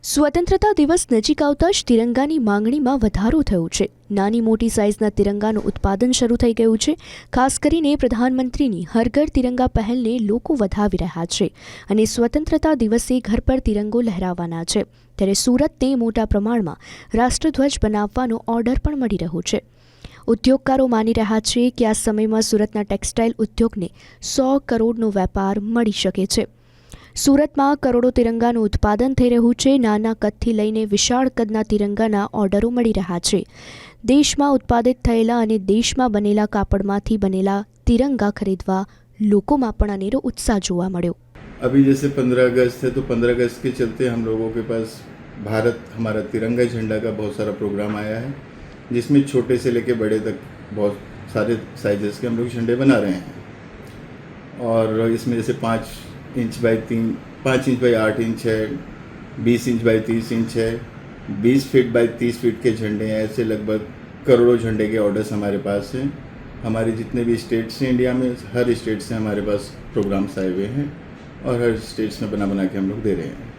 સ્વતંત્રતા દિવસ નજીક આવતા જ તિરંગાની માંગણીમાં વધારો થયો છે। નાની મોટી સાઇઝના તિરંગાનું ઉત્પાદન શરૂ થઈ ગયું છે। ખાસ કરીને પ્રધાનમંત્રીની હર ઘર તિરંગા પહેલને લોકો વધાવી રહ્યા છે અને સ્વતંત્રતા દિવસે ઘર પર તિરંગો લહેરાવવાના છે। ત્યારે સુરતને મોટા પ્રમાણમાં રાષ્ટ્રધ્વજ બનાવવાનો ઓર્ડર પણ મળી રહ્યો છે। ઉદ્યોગકારો માની રહ્યા છે કે આ સમયમાં સુરતના ટેક્સટાઇલ ઉદ્યોગને 100 કરોડનો વેપાર મળી શકે છે। સુરતમાં કરોડો તિરંગાનું ઉત્પાદન થઈ રહ્યું છે। નાના કદથી લઈને વિશાળ કદના તિરંગાના ઓર્ડરો મળી રહ્યા છે। દેશમાં ઉત્પાદિત થયેલા અને દેશમાં બનેલા કાપડમાંથી બનેલા तिरंगा खरीदवा लोगों में पण अनेरो उत्साह जोवा मळ्यो। अभी जैसे 15 अगस्त है तो 15 अगस्त के चलते हम लोगों के पास भारत हमारा तिरंगा झंडा का बहुत सारा प्रोग्राम आया है, जिसमें छोटे से लेके बड़े तक बहुत सारे साइजेस के हम लोग झंडे बना रहे हैं। और इसमें जैसे 5 inch by 5 inch by 8 inch है, 20 इंच बाई 30 इंच है, 20 फीट बाई 30 फीट के झंडे हैं। ऐसे लगभग करोड़ों झंडे के ऑर्डर्स हमारे पास हैं। हमारे जितने भी स्टेट्स हैं इंडिया में, हर स्टेट से हमारे पास प्रोग्राम्स आए हुए हैं और हर स्टेट्स में बना बना के हम लोग दे रहे हैं।